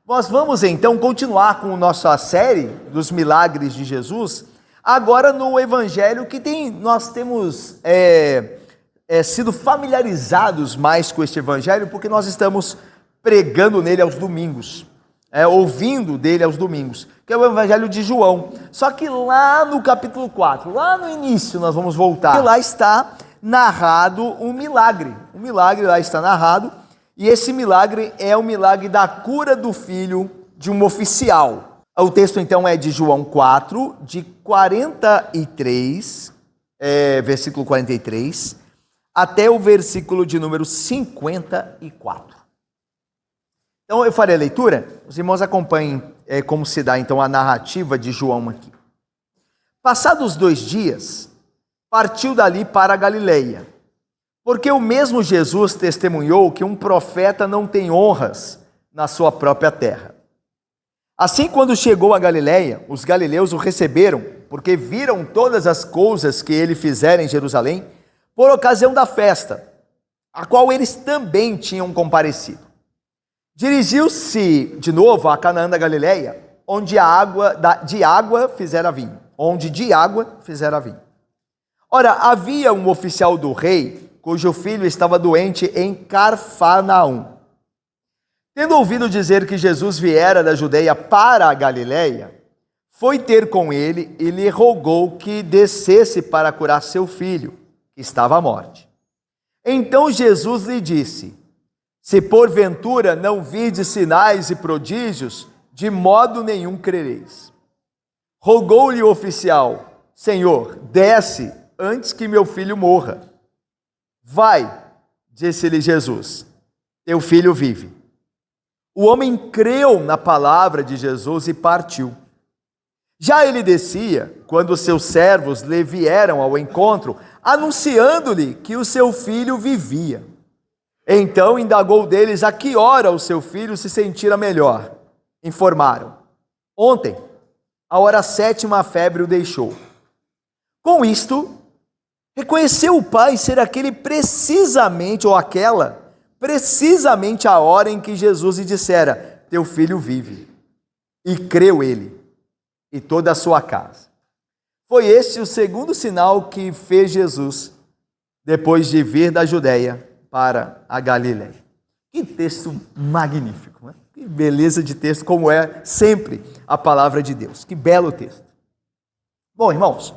Nós vamos então continuar com a nossa série dos milagres de Jesus, agora no Evangelho nós temos sido familiarizados mais com este Evangelho, porque nós estamos pregando nele aos domingos, ouvindo dele aos domingos, que é o Evangelho de João. Só que lá no capítulo 4, lá no início nós vamos voltar, e lá está narrado um milagre lá está narrado, e esse milagre é o milagre da cura do filho de um oficial. O texto então é de João 4, de 43, versículo 43, até o versículo de número 54. Então eu farei a leitura, os irmãos acompanhem como se dá então a narrativa de João aqui. Passados 2 dias, partiu dali para a Galileia, porque o mesmo Jesus testemunhou que um profeta não tem honras na sua própria terra. Assim, quando chegou a Galileia, os galileus o receberam, porque viram todas as coisas que ele fizera em Jerusalém, por ocasião da festa, a qual eles também tinham comparecido. Dirigiu-se de novo a Canaã da Galileia, onde de água fizera vinho. Ora, havia um oficial do rei, cujo filho estava doente em Cafarnaum. Tendo ouvido dizer que Jesus viera da Judeia para a Galileia, foi ter com ele e lhe rogou que descesse para curar seu filho, que estava à morte. Então Jesus lhe disse: se porventura não virdes sinais e prodígios, de modo nenhum crereis. Rogou-lhe o oficial: Senhor, desce antes que meu filho morra. Vai, disse-lhe Jesus, teu filho vive. O homem creu na palavra de Jesus e partiu. Já ele descia, quando seus servos lhe vieram ao encontro, anunciando-lhe que o seu filho vivia. Então indagou deles a que hora o seu filho se sentira melhor. Informaram: ontem, a hora 7ª, a febre o deixou. Com isto, reconheceu o pai ser aquele precisamente, ou aquela, precisamente a hora em que Jesus lhe dissera: teu filho vive. E creu ele, e toda a sua casa. Foi este o segundo sinal que fez Jesus, depois de vir da Judeia para a Galileia. Que texto magnífico, né? Que beleza de texto, como é sempre a palavra de Deus. Que belo texto. Bom, irmãos,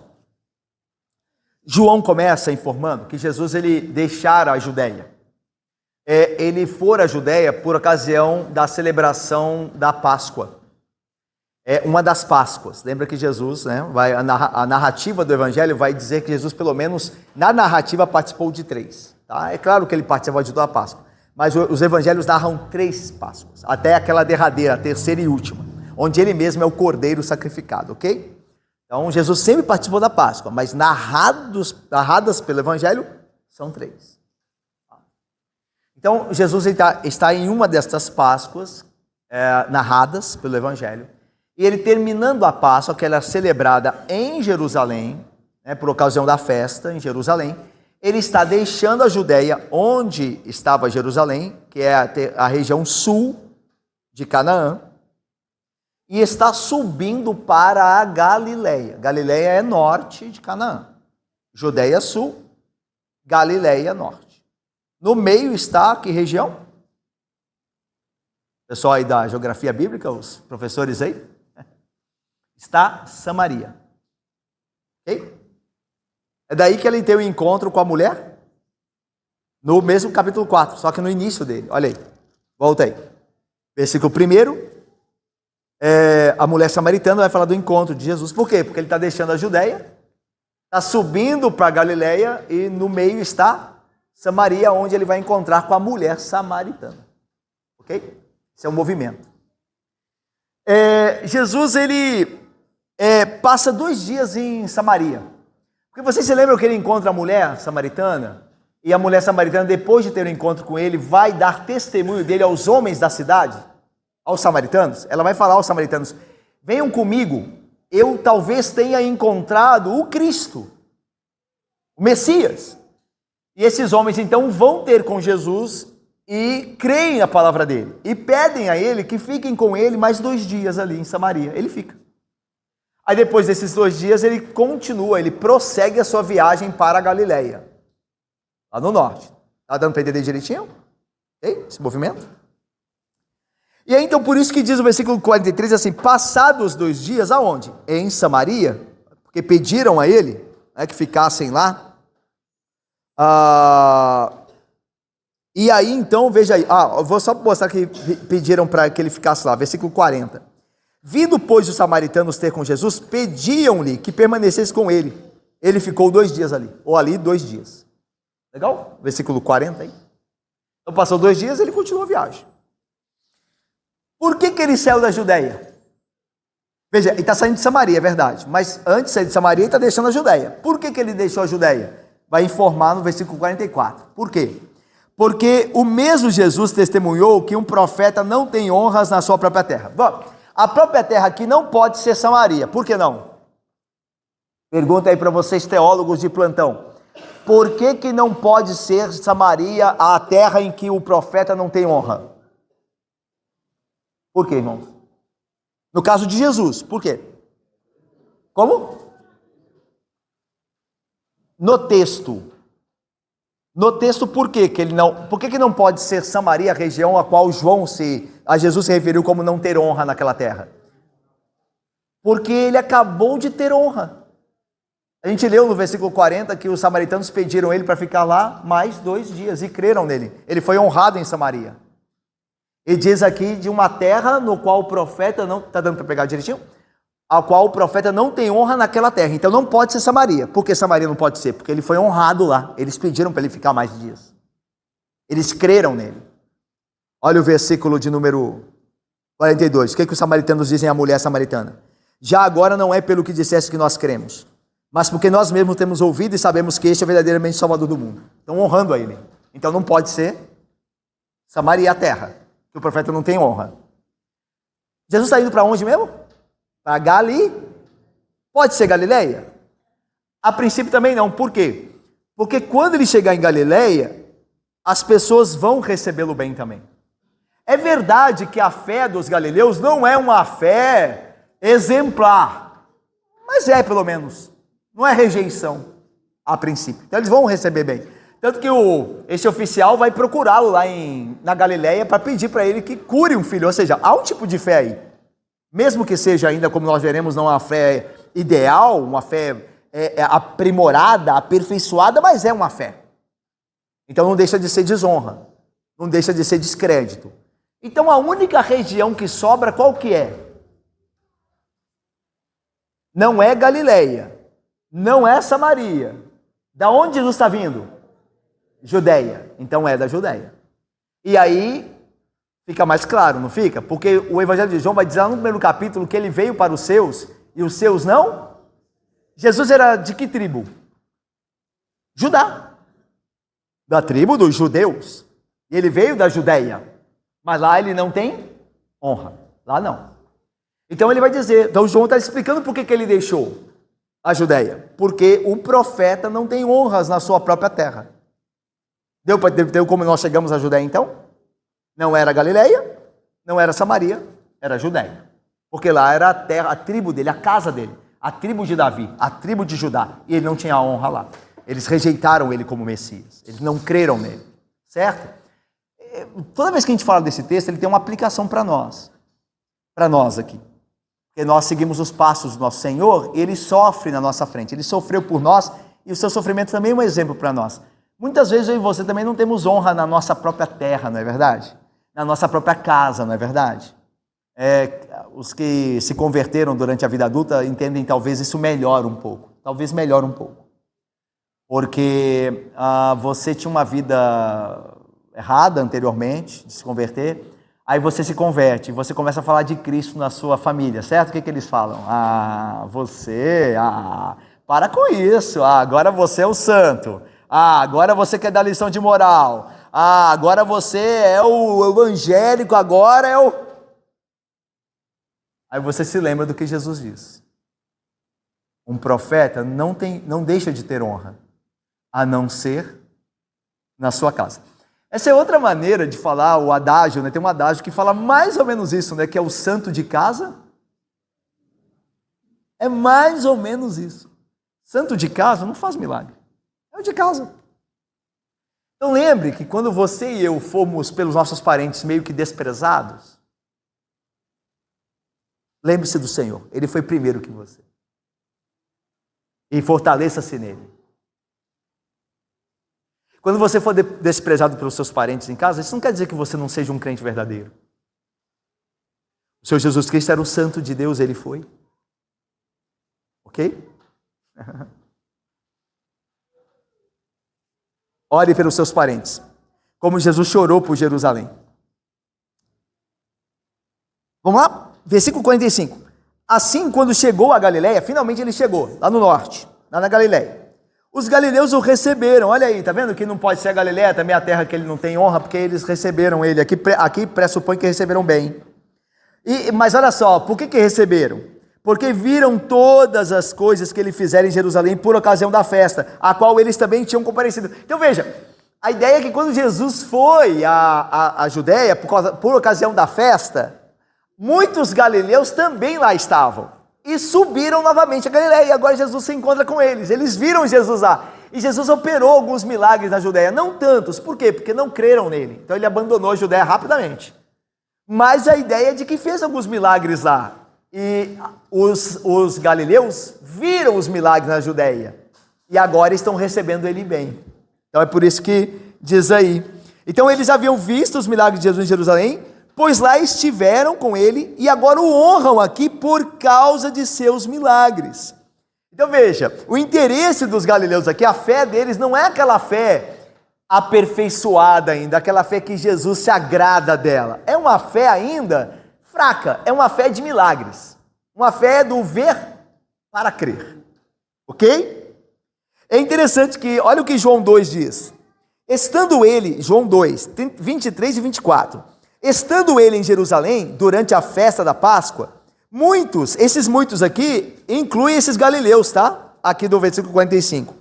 João começa informando que Jesus ele deixara a Judeia. Ele for à Judeia por ocasião da celebração da Páscoa. Uma das Páscoas. Lembra que Jesus, a narrativa do Evangelho vai dizer que Jesus, pelo menos na narrativa, participou de 3. Tá? É claro que ele participou de toda a Páscoa, mas os Evangelhos narram 3 Páscoas, até aquela derradeira, a terceira e última, onde ele mesmo é o cordeiro sacrificado, ok? Então Jesus sempre participou da Páscoa, mas narradas pelo Evangelho são 3. Então Jesus está em uma destas Páscoas narradas pelo Evangelho, e ele terminando a Páscoa, que ela é celebrada em Jerusalém, por ocasião da festa em Jerusalém, ele está deixando a Judeia, onde estava Jerusalém, que é a região sul de Canaã, e está subindo para a Galileia. Galileia é norte de Canaã. Judeia sul, Galileia norte. No meio está que região? Pessoal aí da geografia bíblica, os professores aí? Está Samaria. Ok? É daí que ele tem o encontro com a mulher? No mesmo capítulo 4, só que no início dele. Olha aí, volta aí. Versículo 1, a mulher samaritana vai falar do encontro de Jesus. Por quê? Porque ele está deixando a Judeia, está subindo para a Galileia e no meio está Samaria, onde ele vai encontrar com a mulher samaritana. Ok? Esse é o movimento. Jesus, ele passa 2 dias em Samaria. Porque vocês se lembram que ele encontra a mulher samaritana? E a mulher samaritana, depois de ter um encontro com ele, vai dar testemunho dele aos homens da cidade, aos samaritanos. Ela vai falar aos samaritanos: venham comigo, eu talvez tenha encontrado o Cristo, o Messias. E esses homens então vão ter com Jesus e creem na palavra dele, e pedem a ele que fiquem com ele mais 2 dias ali em Samaria. Ele fica. Aí depois desses 2 dias ele continua, ele prossegue a sua viagem para a Galileia, lá no norte. Tá dando para entender direitinho? Esse movimento? E aí então por isso que diz o versículo 43 assim, passados os 2 dias, aonde? Em Samaria, porque pediram a ele, né, que ficassem lá. E aí então, veja aí, eu vou só mostrar que pediram para que ele ficasse lá, versículo 40. Vindo, pois, os samaritanos ter com Jesus, pediam-lhe que permanecesse com ele. Ele ficou 2 dias ali, ou ali 2 dias. Legal? Versículo 40 aí. Então passou 2 dias, ele continuou a viagem. Por que ele saiu da Judeia? Veja, ele está saindo de Samaria, é verdade, mas antes de sair de Samaria, ele está deixando a Judeia. Por que ele deixou a Judeia? Vai informar no versículo 44. Por quê? Porque o mesmo Jesus testemunhou que um profeta não tem honras na sua própria terra. Bom, a própria terra aqui não pode ser Samaria. Por que não? Pergunta aí para vocês, teólogos de plantão. Por que não pode ser Samaria a terra em que o profeta não tem honra? Por quê, irmãos? No caso de Jesus, por quê? Como? No texto. No texto, por quê que ele não? Por que não pode ser Samaria a região a qual a Jesus se referiu como não ter honra naquela terra? Porque ele acabou de ter honra. A gente leu no versículo 40 que os samaritanos pediram ele para ficar lá mais 2 dias e creram nele. Ele foi honrado em Samaria. E diz aqui de uma terra no qual o profeta não... Está dando para pegar direitinho? A qual o profeta não tem honra naquela terra. Então não pode ser Samaria. Por que Samaria não pode ser? Porque ele foi honrado lá. Eles pediram para ele ficar mais dias. Eles creram nele. Olha o versículo de número 42. O que os samaritanos dizem à mulher samaritana? Já agora não é pelo que disseste que nós cremos, mas porque nós mesmos temos ouvido e sabemos que este é verdadeiramente o Salvador do mundo. Estão honrando a ele. Então não pode ser Samaria a terra, que o profeta não tem honra. Jesus está indo para onde mesmo? Para Gali. Pode ser Galileia? A princípio também não. Por quê? Porque quando ele chegar em Galileia, as pessoas vão recebê-lo bem também. É verdade que a fé dos galileus não é uma fé exemplar, mas é pelo menos. Não é rejeição, a princípio. Então eles vão receber bem. Tanto que esse oficial vai procurá-lo lá na Galileia para pedir para ele que cure um filho. Ou seja, há um tipo de fé aí. Mesmo que seja ainda, como nós veremos, não uma fé ideal, uma fé aprimorada, aperfeiçoada, mas é uma fé. Então não deixa de ser desonra. Não deixa de ser descrédito. Então a única região que sobra, qual que é? Não é Galileia. Não é Samaria. Da onde Jesus está vindo? Judeia. Então é da Judeia. E aí fica mais claro, não fica? Porque o Evangelho de João vai dizer lá no primeiro capítulo que ele veio para os seus e os seus não. Jesus era de que tribo? Judá. Da tribo dos judeus. E ele veio da Judeia. Mas lá ele não tem honra. Lá não. Então ele vai dizer, então João está explicando por que ele deixou a Judeia. Porque o profeta não tem honras na sua própria terra. Deu como nós chegamos à Judeia então? Não era Galileia, não era Samaria, era Judeia. Porque lá era a terra, a tribo dele, a casa dele, a tribo de Davi, a tribo de Judá. E ele não tinha honra lá. Eles rejeitaram ele como Messias. Eles não creram nele. Certo? Toda vez que a gente fala desse texto, ele tem uma aplicação para nós. Para nós aqui. Porque nós seguimos os passos do nosso Senhor, ele sofre na nossa frente. Ele sofreu por nós e o seu sofrimento também é um exemplo para nós. Muitas vezes eu e você também não temos honra na nossa própria terra, não é verdade? Na nossa própria casa, não é verdade? Os que se converteram durante a vida adulta entendem talvez isso melhor um pouco. Talvez melhor um pouco. Porque você tinha uma vida errada anteriormente, de se converter. Aí você se converte, você começa a falar de Cristo na sua família, certo? O que eles falam? Para com isso, agora você é o santo. Agora você quer dar lição de moral. Agora você é o evangélico, agora é o... Aí você se lembra do que Jesus disse. Um profeta não deixa de ter honra, a não ser na sua casa. Essa é outra maneira de falar o adágio, né? Tem um adágio que fala mais ou menos isso, né? Que é o santo de casa. É mais ou menos isso. Santo de casa não faz milagre. É o de casa. Então lembre que quando você e eu fomos pelos nossos parentes meio que desprezados, lembre-se do Senhor. Ele foi primeiro que você. E fortaleça-se nele. Quando você for desprezado pelos seus parentes em casa, isso não quer dizer que você não seja um crente verdadeiro. O Senhor Jesus Cristo era o santo de Deus, ele foi. Ok? Ore pelos seus parentes, como Jesus chorou por Jerusalém. Vamos lá? Versículo 45. Assim, quando chegou a Galileia, finalmente ele chegou, lá no norte, lá na Galileia. Os galileus o receberam, olha aí, tá vendo que não pode ser a Galileia, também a terra que ele não tem honra, porque eles receberam ele, aqui pressupõe que receberam bem. Mas olha só, por que receberam? Porque viram todas as coisas que ele fizera em Jerusalém por ocasião da festa, a qual eles também tinham comparecido. Então veja, a ideia é que quando Jesus foi à Judéia, por ocasião da festa, muitos galileus também lá estavam. E subiram novamente a Galileia, e agora Jesus se encontra com eles. Eles viram Jesus lá, e Jesus operou alguns milagres na Judéia, não tantos, por quê? Porque não creram nele, então ele abandonou a Judéia rapidamente. Mas a ideia é de que fez alguns milagres lá, e os galileus viram os milagres na Judéia, e agora estão recebendo ele bem. Então é por isso que diz aí. Então eles haviam visto os milagres de Jesus em Jerusalém, pois lá estiveram com ele e agora o honram aqui por causa de seus milagres. Então veja, o interesse dos galileus aqui, a fé deles não é aquela fé aperfeiçoada ainda, aquela fé que Jesus se agrada dela. É uma fé ainda fraca, é uma fé de milagres. Uma fé do ver para crer. Ok? É interessante que, olha o que João 2 diz. Estando ele, João 2, 23 e 24... Estando ele em Jerusalém, durante a festa da Páscoa, esses muitos aqui, incluem esses galileus, tá? Aqui do versículo 45.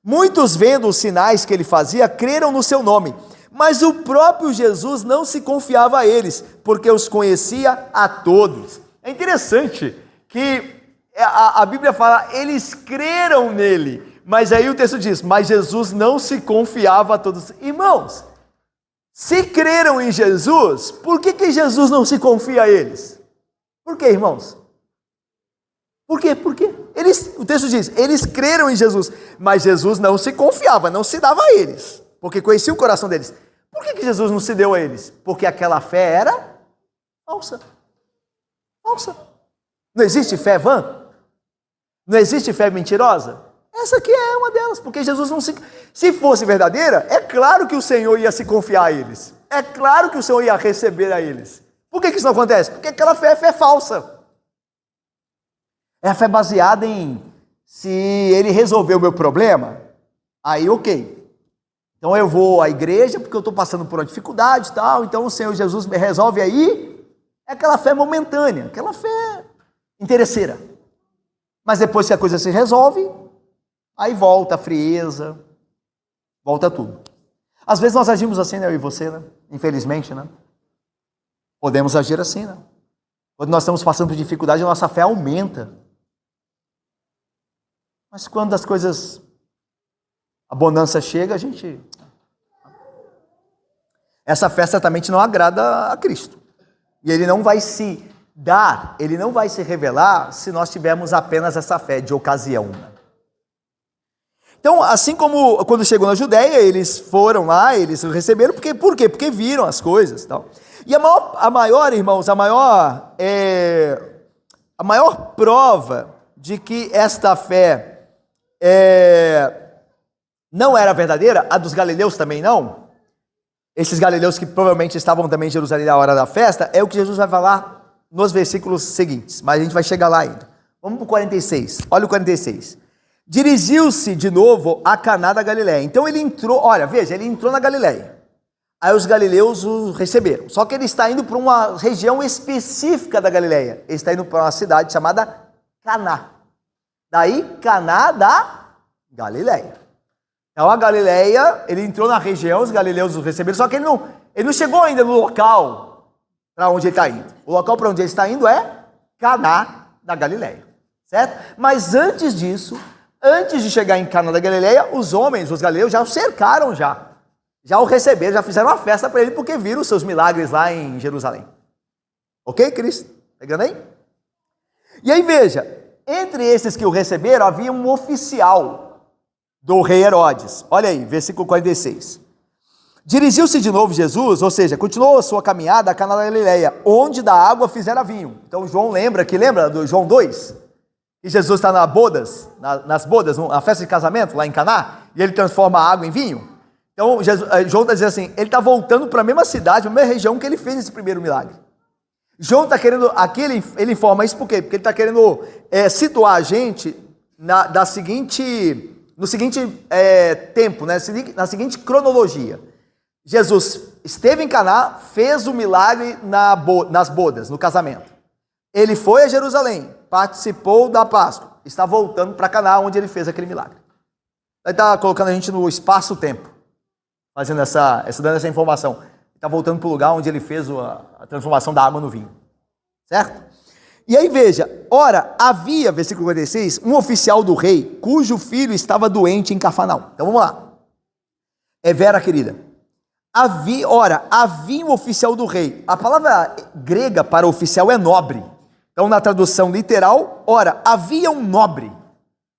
Muitos, vendo os sinais que ele fazia, creram no seu nome, mas o próprio Jesus não se confiava a eles, porque os conhecia a todos. É interessante que a Bíblia fala, eles creram nele, mas aí o texto diz, mas Jesus não se confiava a todos. Irmãos, se creram em Jesus, por que Jesus não se confia a eles? Por quê, irmãos? Por quê? O texto diz, eles creram em Jesus, mas Jesus não se confiava, não se dava a eles, porque conhecia o coração deles. Por que Jesus não se deu a eles? Porque aquela fé era falsa. Falsa. Não existe fé vã? Não existe fé mentirosa? Essa aqui é uma delas, porque Jesus não se fosse verdadeira, é claro que o Senhor ia se confiar a eles. É claro que o Senhor ia receber a eles. Por que isso não acontece? Porque aquela fé é fé falsa. É a fé baseada em, se ele resolver o meu problema, aí ok. Então eu vou à igreja porque eu estou passando por uma dificuldade e tal, então o Senhor Jesus me resolve aí. É aquela fé momentânea, aquela fé interesseira. Mas depois que a coisa se resolve, aí volta a frieza, volta tudo. Às vezes nós agimos assim, né, eu e você, né? Infelizmente, né? Podemos agir assim, né? Quando nós estamos passando por dificuldade, a nossa fé aumenta. Mas quando as coisas, a bonança chega, a gente... Essa fé certamente não agrada a Cristo. E ele não vai se dar, ele não vai se revelar se nós tivermos apenas essa fé de ocasião. Então, assim como quando chegou na Judéia, eles foram lá, eles receberam, por quê? Porque viram as coisas. Tal. E a maior, irmãos, a maior prova de que esta fé não era verdadeira, a dos galileus também não, esses galileus que provavelmente estavam também em Jerusalém na hora da festa, é o que Jesus vai falar nos versículos seguintes, mas a gente vai chegar lá ainda. Vamos para o 46, olha o 46. Dirigiu-se de novo a Caná da Galileia. Então ele entrou, olha, veja, ele entrou na Galileia. Aí os galileus o receberam. Só que ele está indo para uma região específica da Galileia. Ele está indo para uma cidade chamada Caná. Daí, Caná da Galileia. Então a Galileia, ele entrou na região, os galileus o receberam, só que ele não chegou ainda no local para onde ele está indo. O local para onde ele está indo é Caná da Galileia, certo? Mas antes disso, antes de chegar em Caná da Galileia, os homens, os galileus já o cercaram já o receberam, já fizeram uma festa para ele, porque viram os seus milagres lá em Jerusalém. Ok, Cristo? Pegando aí? E aí veja, entre esses que o receberam, havia um oficial do rei Herodes. Olha aí, versículo 46. Dirigiu-se de novo Jesus, ou seja, continuou a sua caminhada a Caná da Galileia, onde da água fizera vinho. Então João lembra do João 2? Que Jesus está nas bodas, na festa de casamento, lá em Caná, e ele transforma a água em vinho. Então João está dizendo assim, ele está voltando para a mesma cidade, a mesma região que ele fez esse primeiro milagre. João está querendo, aqui ele informa isso por quê? Porque ele está querendo situar a gente no seguinte tempo, né? Na seguinte cronologia. Jesus esteve em Caná, fez o milagre nas bodas, no casamento. Ele foi a Jerusalém, participou da Páscoa, está voltando para Caná, onde ele fez aquele milagre. Ele está colocando a gente no espaço-tempo, dando essa informação. Está voltando para o lugar onde ele fez a transformação da água no vinho, certo? E aí veja, ora, havia, versículo 46, um oficial do rei, cujo filho estava doente em Cafarnaum. Então vamos lá. Vera, querida. Havia um oficial do rei. A palavra grega para oficial é nobre. Então na tradução literal, havia um nobre,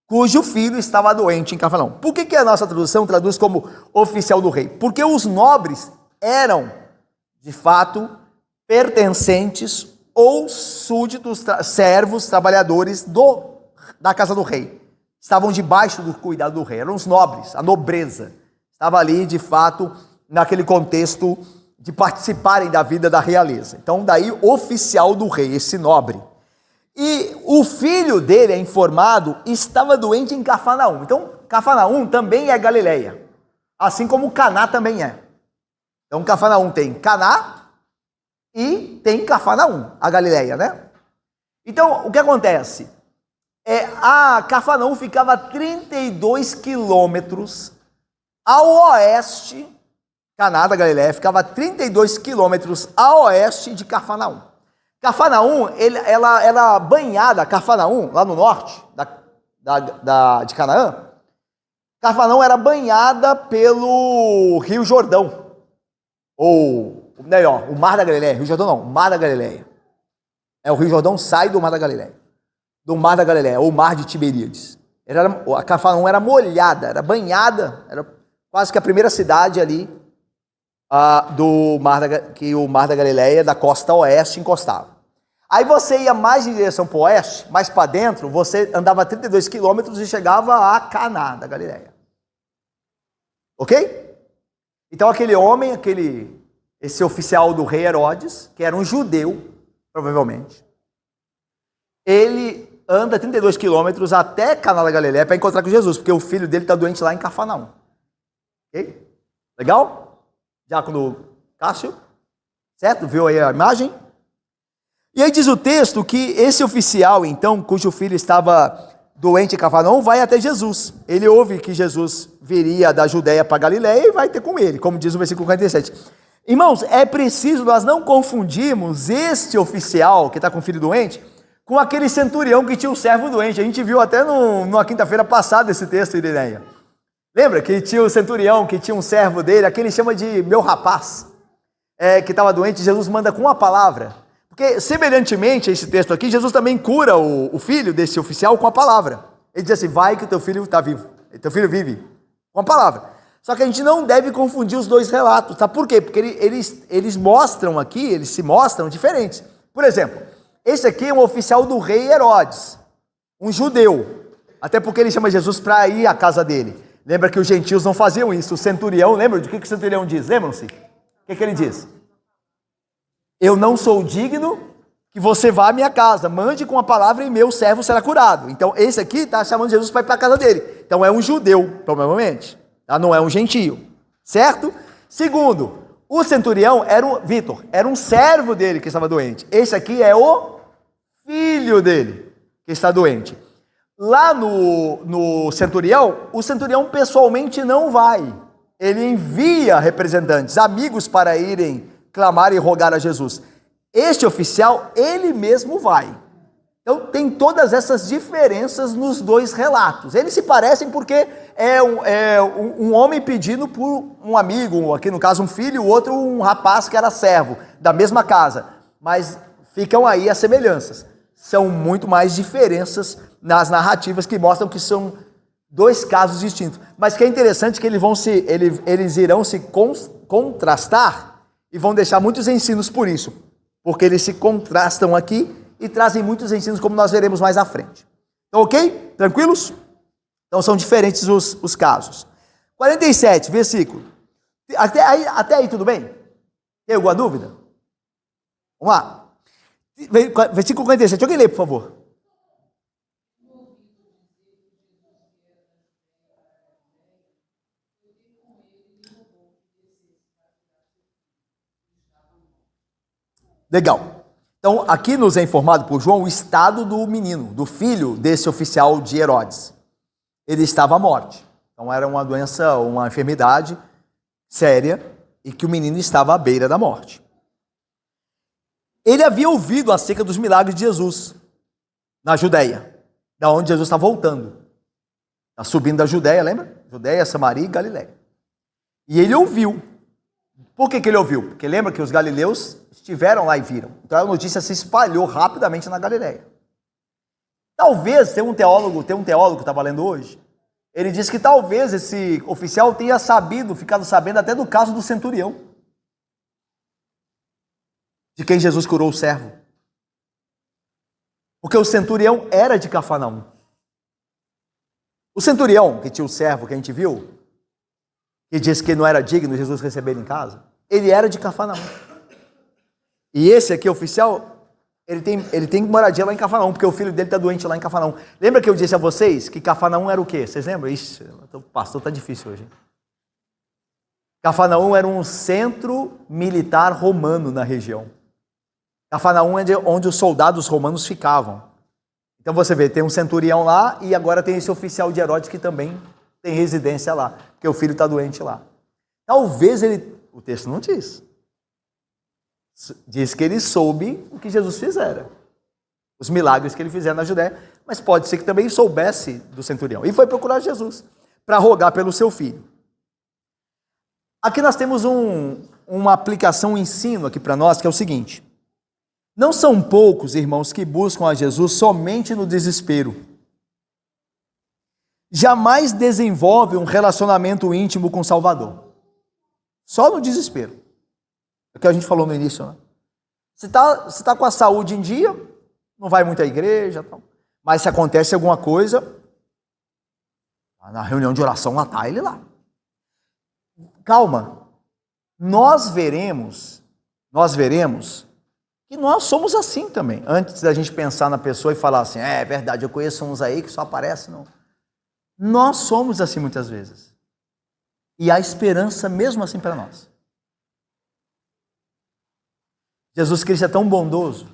cujo filho estava doente em Cafarnaum. Por que a nossa tradução traduz como oficial do rei? Porque os nobres eram, de fato, pertencentes ou súditos, servos, trabalhadores da casa do rei. Estavam debaixo do cuidado do rei, eram os nobres, a nobreza. Estava ali, de fato, naquele contexto de participarem da vida da realeza. Então, daí, oficial do rei, esse nobre. E o filho dele, é informado, estava doente em Cafarnaum. Então, Cafarnaum também é Galileia, assim como Caná também é. Então, Cafarnaum tem Caná e tem Cafarnaum, a Galileia, né? Então, o que acontece? A Cafarnaum ficava a 32 quilômetros ao oeste, Caná da Galileia ficava a 32 quilômetros a oeste de Cafarnaum. Cafarnaum, ela era banhada, Cafarnaum, lá no norte de Canaã, Cafarnaum era banhada pelo Rio Jordão. Ou melhor, o Mar da Galileia, Rio Jordão não, o Mar da Galileia. O Rio Jordão sai do Mar da Galileia. Do Mar da Galileia, ou Mar de Tiberíades. A Cafarnaum era molhada, era banhada, era quase que a primeira cidade ali que o Mar da Galileia, da costa oeste, encostava. Aí você ia mais em direção para o oeste, mais para dentro, você andava 32 quilômetros e chegava a Caná da Galileia. Ok? Então aquele homem, esse oficial do rei Herodes, que era um judeu, provavelmente, ele anda 32 quilômetros até Caná da Galileia para encontrar com Jesus, porque o filho dele está doente lá em Cafarnaum. Ok? Legal? Diácono Cássio, certo? Viu aí a imagem? E aí diz o texto que esse oficial, então, cujo filho estava doente em Cafarnaum, vai até Jesus. Ele ouve que Jesus viria da Judéia para Galileia e vai ter com ele, como diz o versículo 47. Irmãos, é preciso nós não confundirmos este oficial que está com o filho doente com aquele centurião que tinha um servo doente. A gente viu até na quinta-feira passada esse texto, Irineia. Lembra que tinha o centurião, que tinha um servo dele, aquele chama de meu rapaz, que estava doente, Jesus manda com uma palavra. Porque, semelhantemente a esse texto aqui, Jesus também cura o filho desse oficial com a palavra. Ele diz assim, vai que o teu filho está vivo, teu filho vive, com a palavra. Só que a gente não deve confundir os dois relatos, tá? Por quê? Porque eles mostram aqui, eles se mostram diferentes. Por exemplo, esse aqui é um oficial do rei Herodes, um judeu, até porque ele chama Jesus para ir à casa dele. Lembra que os gentios não faziam isso, o centurião, lembra do que o centurião diz? Lembram-se? O que ele diz? Eu não sou digno que você vá à minha casa, mande com a palavra e meu servo será curado. Então esse aqui está chamando Jesus para ir para a casa dele. Então é um judeu, provavelmente, tá? Não é um gentio, certo? Segundo, o centurião era um servo dele que estava doente. Esse aqui é o filho dele que está doente. Lá no centurião, o centurião pessoalmente não vai. Ele envia representantes, amigos, para irem clamar e rogar a Jesus. Este oficial, ele mesmo vai. Então tem todas essas diferenças nos dois relatos. Eles se parecem porque é um homem pedindo por um amigo, aqui no caso um filho, o outro um rapaz que era servo, da mesma casa. Mas ficam aí as semelhanças. São muito mais diferenças nas narrativas que mostram que são dois casos distintos. Mas que é interessante que eles irão se contrastar e vão deixar muitos ensinos por isso. Porque eles se contrastam aqui e trazem muitos ensinos, como nós veremos mais à frente. Então, ok? Tranquilos? Então são diferentes os casos. 47, versículo. Até aí tudo bem? Tem alguma dúvida? Vamos lá. Versículo 47. Alguém lê, por favor. Legal. Então, aqui nos é informado por João o estado do menino, do filho desse oficial de Herodes. Ele estava à morte. Então, era uma doença, uma enfermidade séria e que o menino estava à beira da morte. Ele havia ouvido acerca dos milagres de Jesus na Judéia, da onde Jesus está voltando. Está subindo da Judéia, lembra? Judéia, Samaria e Galiléia. E ele ouviu. Por que ele ouviu? Porque lembra que os galileus estiveram lá e viram. Então a notícia se espalhou rapidamente na Galiléia. Talvez, tem um teólogo que estava lendo hoje, ele disse que talvez esse oficial tenha ficado sabendo até do caso do centurião, de quem Jesus curou o servo. Porque o centurião era de Cafarnaum. O centurião, que tinha o servo que a gente viu, que disse que não era digno de Jesus receber ele em casa, ele era de Cafarnaum. E esse aqui, oficial, ele tem moradia lá em Cafarnaum, porque o filho dele está doente lá em Cafarnaum. Lembra que eu disse a vocês que Cafarnaum era o quê? Vocês lembram? Ixi, o pastor está difícil hoje. Cafarnaum era um centro militar romano na região. Cafarnaum é onde os soldados romanos ficavam. Então você vê, tem um centurião lá e agora tem esse oficial de Herodes que também tem residência lá, porque o filho está doente lá. Talvez o texto não diz. Diz que ele soube o que Jesus fizera, os milagres que ele fizera na Judéia, mas pode ser que também soubesse do centurião. E foi procurar Jesus para rogar pelo seu filho. Aqui nós temos uma aplicação, um ensino aqui para nós, que é o seguinte: não são poucos, irmãos, que buscam a Jesus somente no desespero. Jamais desenvolve um relacionamento íntimo com o Salvador. Só no desespero. É o que a gente falou no início, né? Você tá com a saúde em dia, não vai muito à igreja, tal. Mas se acontece alguma coisa, na reunião de oração lá está ele lá. Calma. Nós veremos que nós somos assim também. Antes da gente pensar na pessoa e falar assim, é verdade, eu conheço uns aí que só aparecem, não. Nós somos assim muitas vezes. E há esperança mesmo assim para nós. Jesus Cristo é tão bondoso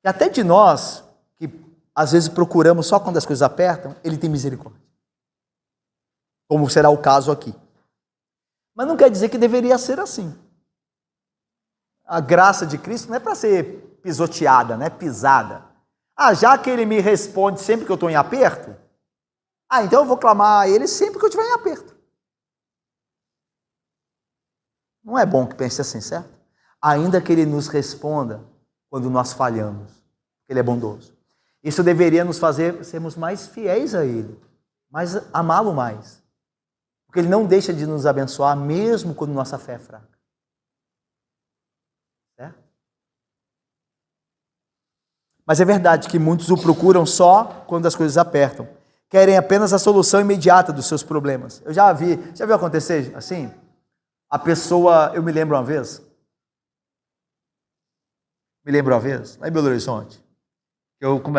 que até de nós, que às vezes procuramos só quando as coisas apertam, Ele tem misericórdia. Como será o caso aqui. Mas não quer dizer que deveria ser assim. A graça de Cristo não é para ser pisoteada, não é pisada. Já que Ele me responde sempre que eu estou em aperto, então eu vou clamar a Ele sempre que eu estiver em aperto. Não é bom que pense assim, certo? Ainda que Ele nos responda quando nós falhamos, Ele é bondoso. Isso deveria nos fazer sermos mais fiéis a Ele, mas amá-lo mais. Porque Ele não deixa de nos abençoar mesmo quando nossa fé é fraca. Certo? Mas é verdade que muitos o procuram só quando as coisas apertam. Querem apenas a solução imediata dos seus problemas. Eu já viu acontecer assim? A pessoa, eu me lembro uma vez, lá em Belo Horizonte,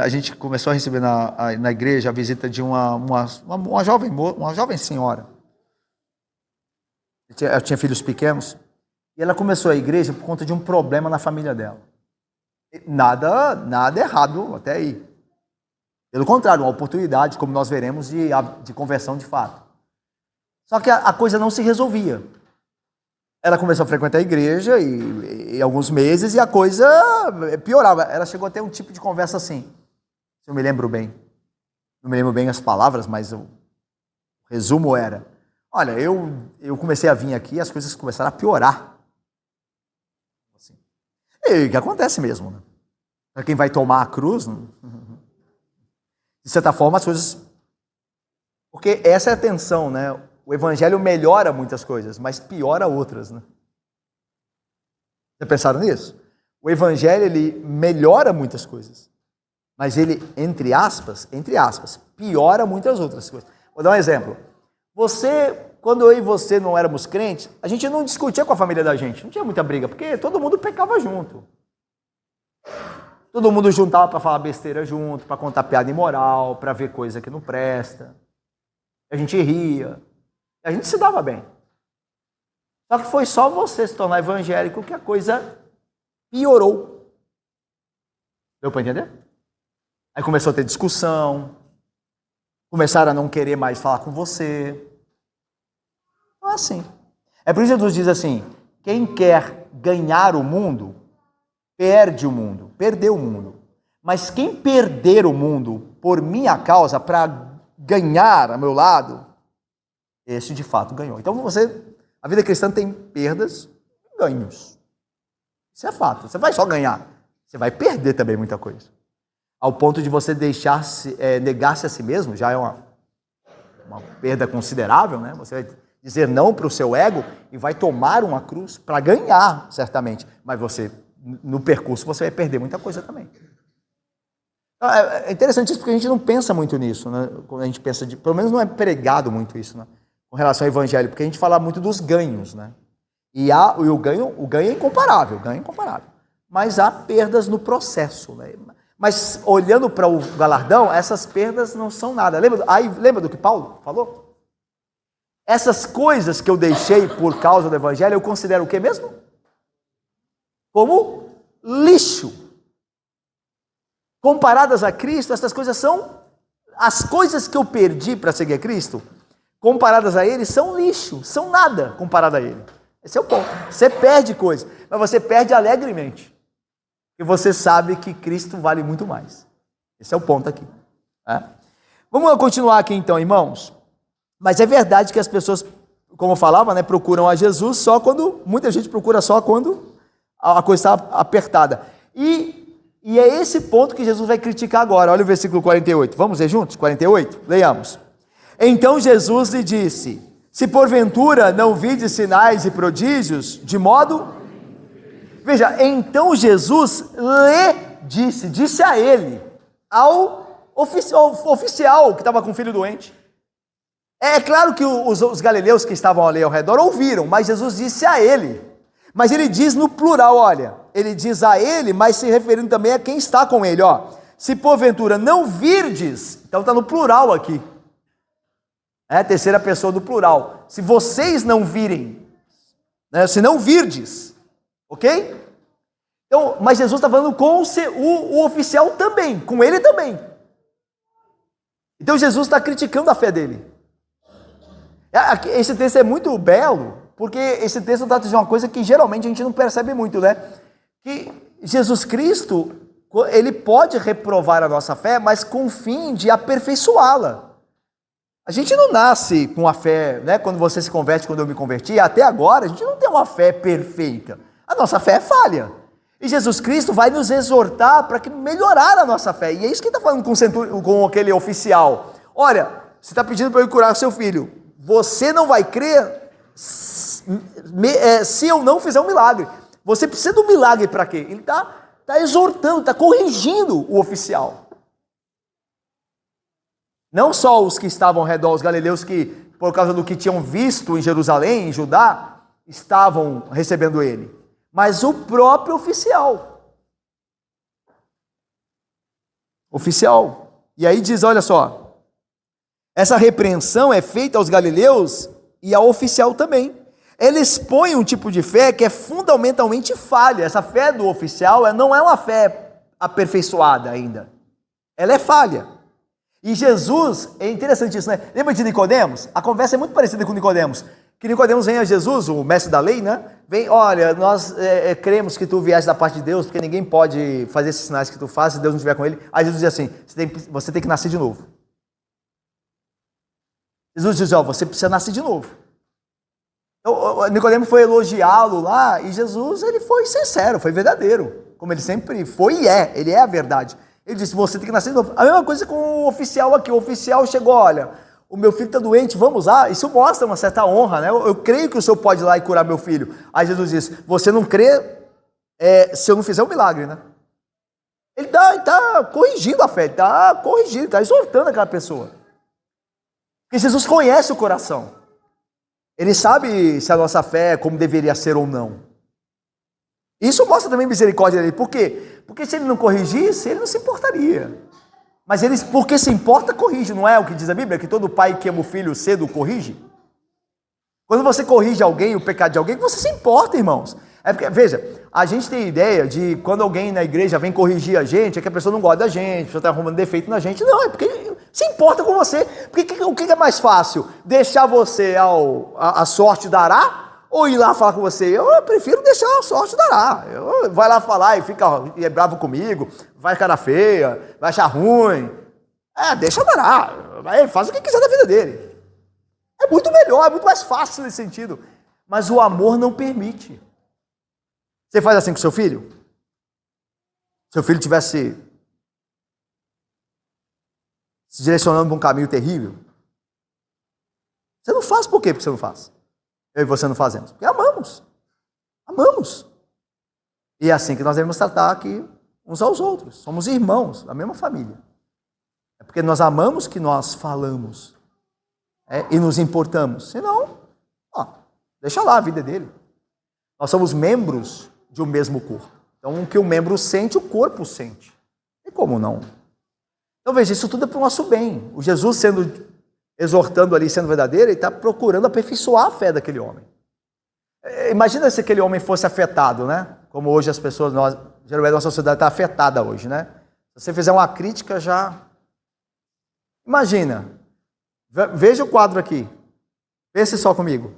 a gente começou a receber na igreja a visita de uma jovem senhora. Eu tinha filhos pequenos, e ela começou a igreja por conta de um problema na família dela. Nada errado até aí. Pelo contrário, uma oportunidade, como nós veremos, de conversão de fato. Só que a coisa não se resolvia. Ela começou a frequentar a igreja e alguns meses e a coisa piorava. Ela chegou a ter um tipo de conversa assim, se eu me lembro bem. Não me lembro bem as palavras, mas o resumo era: olha, eu comecei a vir aqui e as coisas começaram a piorar. Assim. E o que acontece mesmo, né? Para quem vai tomar a cruz, de certa forma as coisas... Porque essa é a tensão, né? O evangelho melhora muitas coisas, mas piora outras, né? Já pensaram nisso? O evangelho, ele melhora muitas coisas, mas ele, entre aspas, piora muitas outras coisas. Vou dar um exemplo. Quando eu e você não éramos crentes, a gente não discutia com a família da gente, não tinha muita briga, porque todo mundo pecava junto. Todo mundo juntava para falar besteira junto, para contar piada imoral, para ver coisa que não presta. A gente ria. A gente se dava bem. Só que foi só você se tornar evangélico que a coisa piorou. Deu para entender? Aí começou a ter discussão, começaram a não querer mais falar com você. Então é assim. É por isso que Jesus diz assim: quem quer ganhar o mundo, perde o mundo, perdeu o mundo. Mas quem perder o mundo por minha causa, para ganhar a meu lado, esse de fato ganhou. Então a vida cristã tem perdas e ganhos. Isso é fato. Você vai só ganhar, você vai perder também muita coisa. Ao ponto de você negar-se a si mesmo, já é uma perda considerável, né? Você vai dizer não para o seu ego e vai tomar uma cruz para ganhar, certamente. Mas no percurso, você vai perder muita coisa também. É interessante isso porque a gente não pensa muito nisso, né? Quando a gente pensa, pelo menos não é pregado muito isso, né? Com relação ao evangelho, porque a gente fala muito dos ganhos, né? E o ganho é incomparável, mas há perdas no processo, né? Mas olhando para o galardão, essas perdas não são nada. Lembra do que Paulo falou? Essas coisas que eu deixei por causa do evangelho, eu considero o que mesmo? Como lixo. Comparadas a Cristo, essas coisas são... As coisas que eu perdi para seguir a Cristo, comparadas a Ele, são lixo, são nada comparado a Ele. Esse é o ponto. Você perde coisa, mas você perde alegremente. E você sabe que Cristo vale muito mais. Esse é o ponto aqui. Vamos continuar aqui então, irmãos. Mas é verdade que as pessoas, como eu falava, né, procuram a Jesus só quando... Muita gente procura só quando a coisa está apertada. E é esse ponto que Jesus vai criticar agora. Olha o versículo 48. Vamos ler juntos? 48? Leiamos. Então Jesus lhe disse: se porventura não vides sinais e prodígios, de modo... Veja, então Jesus disse a ele, ao oficial que estava com o filho doente. É claro que os galileus que estavam ali ao redor ouviram, mas Jesus disse a ele. Mas ele diz no plural, olha, ele diz a ele, mas se referindo também a quem está com ele, ó. Se porventura não virdes, então está no plural aqui. É a terceira pessoa do plural. Se vocês não virem, né, se não virdes, ok? Então, mas Jesus está falando com o oficial também, com ele também. Então Jesus está criticando a fé dele. Esse texto é muito belo, porque esse texto trata de uma coisa que geralmente a gente não percebe muito, né? Que Jesus Cristo, ele pode reprovar a nossa fé, mas com o fim de aperfeiçoá-la. A gente não nasce com a fé, né? Quando você se converte, quando eu me converti, até agora, a gente não tem uma fé perfeita. A nossa fé é falha. E Jesus Cristo vai nos exortar para melhorar a nossa fé. E é isso que ele está falando com aquele oficial. Olha, você está pedindo para eu curar o seu filho. Você não vai crer se eu não fizer um milagre. Você precisa de um milagre para quê? Ele está exortando, está corrigindo o oficial. Não só os que estavam ao redor, os galileus que, por causa do que tinham visto em Jerusalém, em Judá, estavam recebendo ele, mas o próprio oficial. E aí diz, olha só, essa repreensão é feita aos galileus e ao oficial também. Ele expõe um tipo de fé que é fundamentalmente falha. Essa fé do oficial não é uma fé aperfeiçoada ainda. Ela é falha. E Jesus, é interessante isso, né? Lembra de Nicodemos? A conversa é muito parecida com Nicodemos. Que Nicodemos vem a Jesus, o mestre da lei, né? Vem, olha, nós cremos que tu vieste da parte de Deus, porque ninguém pode fazer esses sinais que tu faz se Deus não estiver com ele. Aí Jesus diz assim, você tem que nascer de novo. Jesus diz, você precisa nascer de novo. Então, Nicodemos foi elogiá-lo lá, e Jesus, ele foi sincero, foi verdadeiro, como ele sempre foi e ele é a verdade. Ele disse, você tem que nascer de novo. A mesma coisa com o oficial aqui, o oficial chegou, olha, o meu filho está doente, vamos lá. Isso mostra uma certa honra, né? Eu creio que o senhor pode ir lá e curar meu filho. Aí Jesus disse, você não crê se eu não fizer um milagre, né? Ele está corrigindo a fé, está corrigindo, está exortando aquela pessoa. Porque Jesus conhece o coração. Ele sabe se a nossa fé é como deveria ser ou não. Isso mostra também misericórdia dele. Por quê? Porque se ele não corrigisse, ele não se importaria. Mas ele, porque se importa, corrige. Não é o que diz a Bíblia? Que todo pai que ama o filho cedo corrige? Quando você corrige alguém, o pecado de alguém, você se importa, irmãos. É porque, veja, a gente tem ideia de quando alguém na igreja vem corrigir a gente, é que a pessoa não gosta da gente, a pessoa está arrumando defeito na gente. Não, é porque se importa com você. Porque o que é mais fácil? Deixar você a sorte dará? Ou ir lá falar com você? Eu prefiro deixar a sorte dará. Vai lá falar e é bravo comigo, vai cara feia, vai achar ruim. Deixa dará. Faz o que quiser da vida dele. É muito melhor, é muito mais fácil nesse sentido. Mas o amor não permite. Você faz assim com seu filho? Seu filho estivesse se direcionando para um caminho terrível? Você não faz por quê? Porque você não faz. Eu e você não fazemos. Porque amamos. Amamos. E é assim que nós devemos tratar aqui uns aos outros. Somos irmãos da mesma família. É porque nós amamos que nós falamos. E nos importamos. Senão, deixa lá a vida dele. Nós somos membros de um mesmo corpo. Então, o que o membro sente, o corpo sente. E como não? Então, veja, isso tudo é para o nosso bem. O Jesus exortando ali, sendo verdadeiro, ele está procurando aperfeiçoar a fé daquele homem. Imagina se aquele homem fosse afetado, né? Como hoje as pessoas, geralmente a nossa sociedade está afetada hoje, né? Se você fizer uma crítica, já... Imagina. Veja o quadro aqui. Pense só comigo.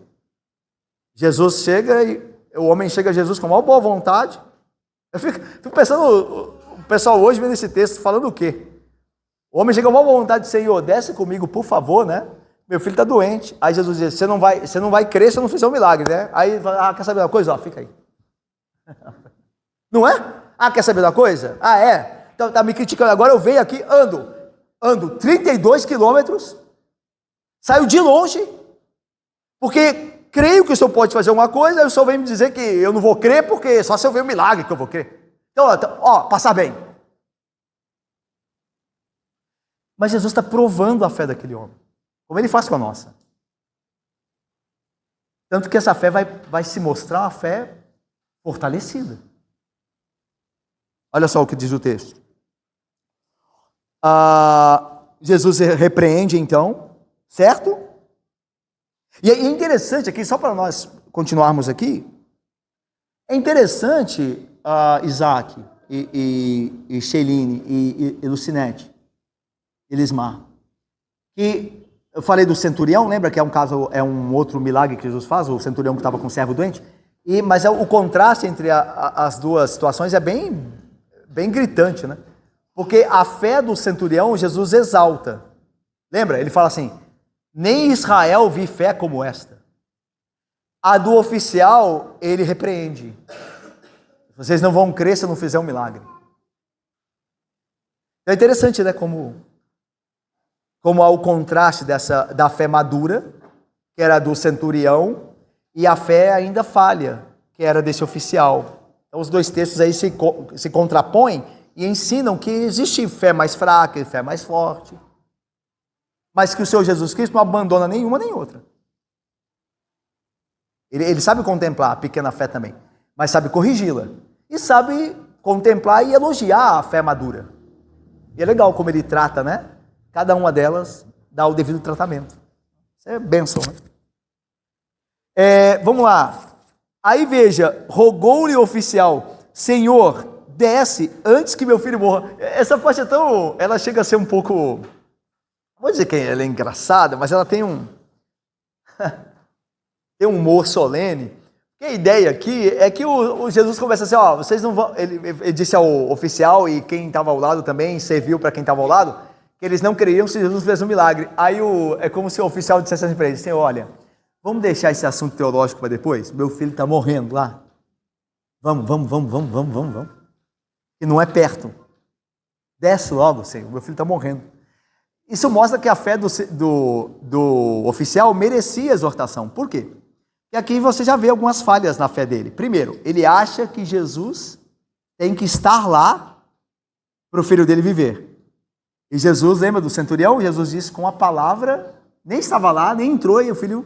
Jesus chega e o homem chega a Jesus com a maior boa vontade. Eu fico pensando, o pessoal hoje vendo esse texto falando o quê? O homem chega com a maior vontade de Senhor, desce comigo, por favor, né? Meu filho está doente. Aí Jesus diz, você não vai crer se eu não fizer um milagre, né? Aí fala, quer saber uma coisa? Fica aí. Não é? Quer saber uma coisa? É? Então tá me criticando. Agora eu venho aqui, ando 32 quilômetros, saio de longe, porque creio que o senhor pode fazer alguma coisa, aí o senhor vem me dizer que eu não vou crer, porque só se eu ver um milagre que eu vou crer. Então, passar bem. Mas Jesus está provando a fé daquele homem, como ele faz com a nossa. Tanto que essa fé vai se mostrar uma fé fortalecida. Olha só o que diz o texto. Jesus repreende então, certo? E é interessante aqui, só para nós continuarmos aqui, é interessante, Isaac e Sheiline e Lucinete e Lismar, que eu falei do centurião, lembra que é um outro milagre que Jesus faz, o centurião que estava com o servo doente, mas o contraste entre as duas situações é bem gritante, né? Porque a fé do centurião Jesus exalta. Lembra? Ele fala assim, nem Israel vi fé como esta. A do oficial, ele repreende. Vocês não vão crer se eu não fizer um milagre. É interessante, né? Como há o contraste da fé madura, que era do centurião, e a fé ainda falha, que era desse oficial. Então, os dois textos aí se contrapõem e ensinam que existe fé mais fraca e fé mais forte. Mas que o Senhor Jesus Cristo não abandona nenhuma nem outra. Ele sabe contemplar a pequena fé também, mas sabe corrigi-la. E sabe contemplar e elogiar a fé madura. E é legal como ele trata, né? Cada uma delas dá o devido tratamento. Isso é bênção, né? Vamos lá. Aí veja, rogou-lhe o oficial, Senhor, desce antes que meu filho morra. Essa parte ela chega a ser um pouco vou dizer que ela é engraçada, mas ela tem tem um humor solene. E a ideia aqui é que o Jesus começa assim, ó, vocês não vão... Ele disse ao oficial e quem estava ao lado também, serviu para quem estava ao lado, que eles não creriam se Jesus fizesse um milagre. Aí é como se o oficial dissesse assim para eles, assim, olha, vamos deixar esse assunto teológico para depois? Meu filho está morrendo lá. Vamos. E não é perto. Desce logo, Senhor, meu filho está morrendo. Isso mostra que a fé do oficial merecia exortação. Por quê? E aqui você já vê algumas falhas na fé dele. Primeiro, ele acha que Jesus tem que estar lá para o filho dele viver. E Jesus, lembra do centurião? Jesus disse com a palavra, nem estava lá, nem entrou e o filho...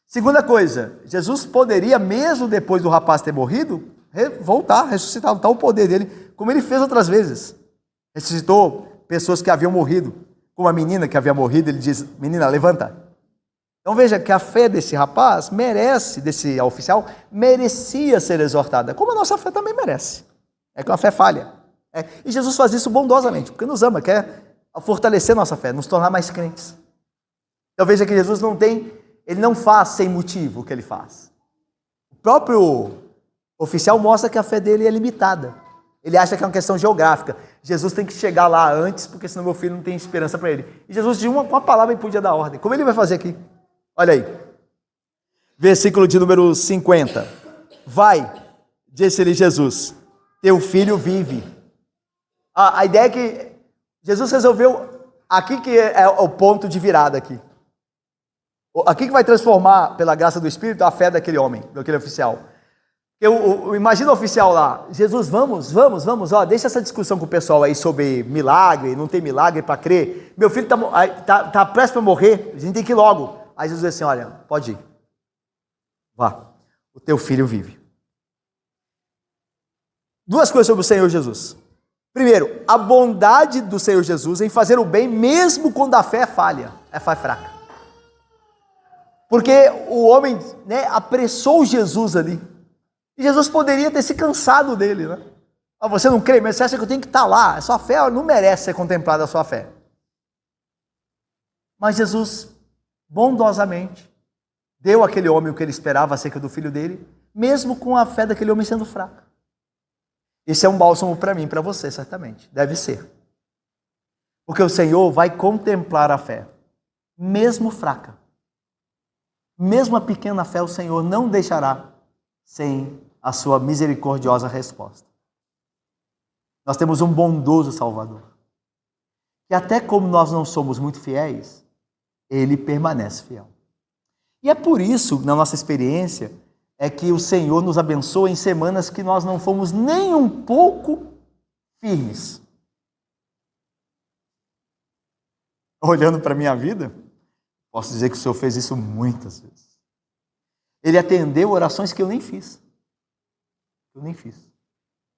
Segunda coisa, Jesus poderia, mesmo depois do rapaz ter morrido, voltar, ressuscitar, tal o poder dele, como ele fez outras vezes. Ressuscitou pessoas que haviam morrido, como a menina que havia morrido, ele diz, menina, levanta. Então veja que a fé desse rapaz desse oficial, merecia ser exortada, como a nossa fé também merece. É que uma fé falha. E Jesus faz isso bondosamente, porque nos ama, quer fortalecer nossa fé, nos tornar mais crentes. Então veja que Jesus ele não faz sem motivo o que ele faz. O próprio oficial mostra que a fé dele é limitada. Ele acha que é uma questão geográfica. Jesus tem que chegar lá antes, porque senão meu filho não tem esperança para ele. E Jesus, com uma palavra, ele podia dar ordem. Como ele vai fazer aqui? Olha aí, versículo de número 50. Vai, disse-lhe Jesus, teu filho vive. A ideia é que Jesus resolveu, aqui que é o ponto de virada aqui. Aqui que vai transformar, pela graça do Espírito, a fé daquele homem, daquele oficial. Imagina o oficial lá, Jesus, vamos, ó, deixa essa discussão com o pessoal aí sobre milagre, não tem milagre para crer. Meu filho tá prestes para morrer, a gente tem que ir logo. Aí Jesus diz assim, olha, pode ir, vá, o teu filho vive. Duas coisas sobre o Senhor Jesus. Primeiro, a bondade do Senhor Jesus em fazer o bem, mesmo quando a fé é falha, é fraca. Porque o homem, apressou Jesus ali, e Jesus poderia ter se cansado dele, né? Você não crê, mas você acha que eu tenho que estar lá, a sua fé não merece ser contemplada a sua fé. Mas Jesus bondosamente deu àquele homem o que ele esperava acerca do filho dele, mesmo com a fé daquele homem sendo fraca. Isso é um bálsamo para mim, para você, certamente. Deve ser. Porque o Senhor vai contemplar a fé, mesmo fraca. Mesmo a pequena fé, o Senhor não deixará sem a sua misericordiosa resposta. Nós temos um bondoso Salvador, que até como nós não somos muito fiéis, ele permanece fiel. E é por isso, na nossa experiência, é que o Senhor nos abençoa em semanas que nós não fomos nem um pouco firmes. Olhando para a minha vida, posso dizer que o Senhor fez isso muitas vezes. Ele atendeu orações que eu nem fiz.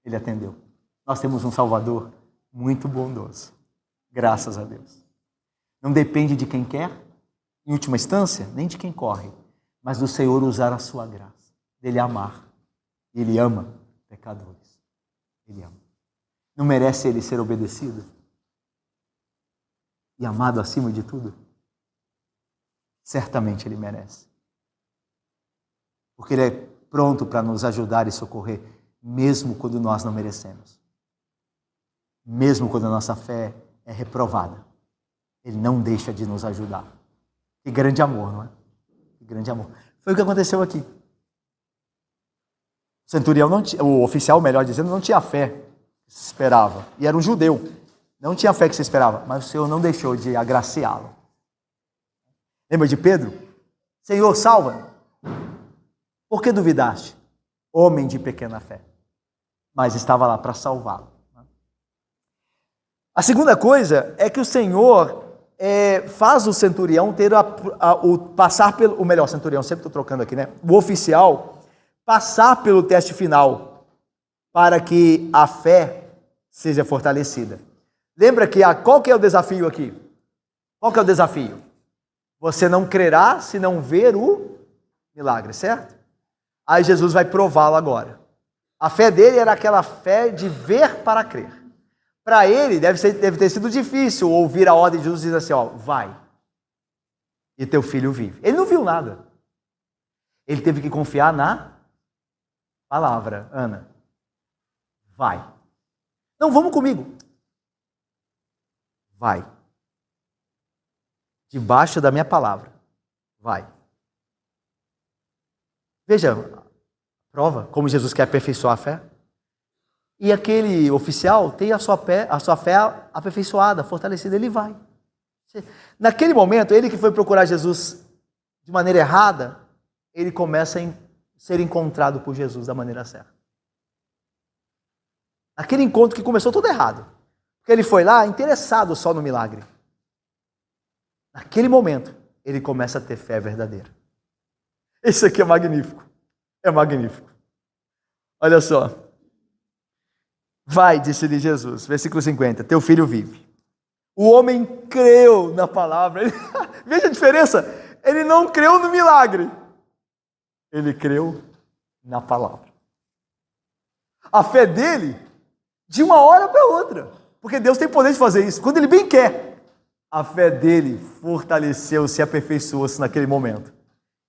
Ele atendeu. Nós temos um Salvador muito bondoso. Graças a Deus. Não depende de quem quer, em última instância, nem de quem corre, mas do Senhor usar a sua graça, dele amar. Ele ama pecadores. Ele ama. Não merece ele ser obedecido e amado acima de tudo? Certamente ele merece. Porque ele é pronto para nos ajudar e socorrer, mesmo quando nós não merecemos. Mesmo quando a nossa fé é reprovada. Ele não deixa de nos ajudar. Que grande amor, não é? Que grande amor. Foi o que aconteceu aqui. O centurião, o oficial, melhor dizendo, não tinha fé que se esperava. E era um judeu. Não tinha fé que se esperava. Mas o Senhor não deixou de agraciá-lo. Lembra de Pedro? Senhor, salva. Por que duvidaste? Homem de pequena fé. Mas estava lá para salvá-lo. A segunda coisa é que o Senhor faz o centurião ter passar pelo... O melhor, centurião, sempre estou trocando aqui, né? O oficial passar pelo teste final para que a fé seja fortalecida. Lembra que qual que é o desafio aqui? Qual que é o desafio? Você não crerá se não ver o milagre, certo? Aí Jesus vai prová-lo agora. A fé dele era aquela fé de ver para crer. Para ele, deve ter sido difícil ouvir a ordem de Jesus dizer assim, ó, vai, e teu filho vive. Ele não viu nada. Ele teve que confiar na palavra. Ana, vai. Não, vamos comigo. Vai. Debaixo da minha palavra. Vai. Veja, prova como Jesus quer aperfeiçoar a fé. E aquele oficial tem a sua fé aperfeiçoada, fortalecida, ele vai. Naquele momento, ele que foi procurar Jesus de maneira errada, ele começa a ser encontrado por Jesus da maneira certa. Aquele encontro que começou tudo errado, porque ele foi lá interessado só no milagre. Naquele momento, ele começa a ter fé verdadeira. Isso aqui é magnífico. É magnífico. Olha só. Vai, disse-lhe Jesus, versículo 50, teu filho vive. O homem creu na palavra. Veja a diferença. Ele não creu no milagre. Ele creu na palavra. A fé dele, de uma hora para outra. Porque Deus tem poder de fazer isso. Quando ele bem quer. A fé dele fortaleceu-se e aperfeiçoou-se naquele momento.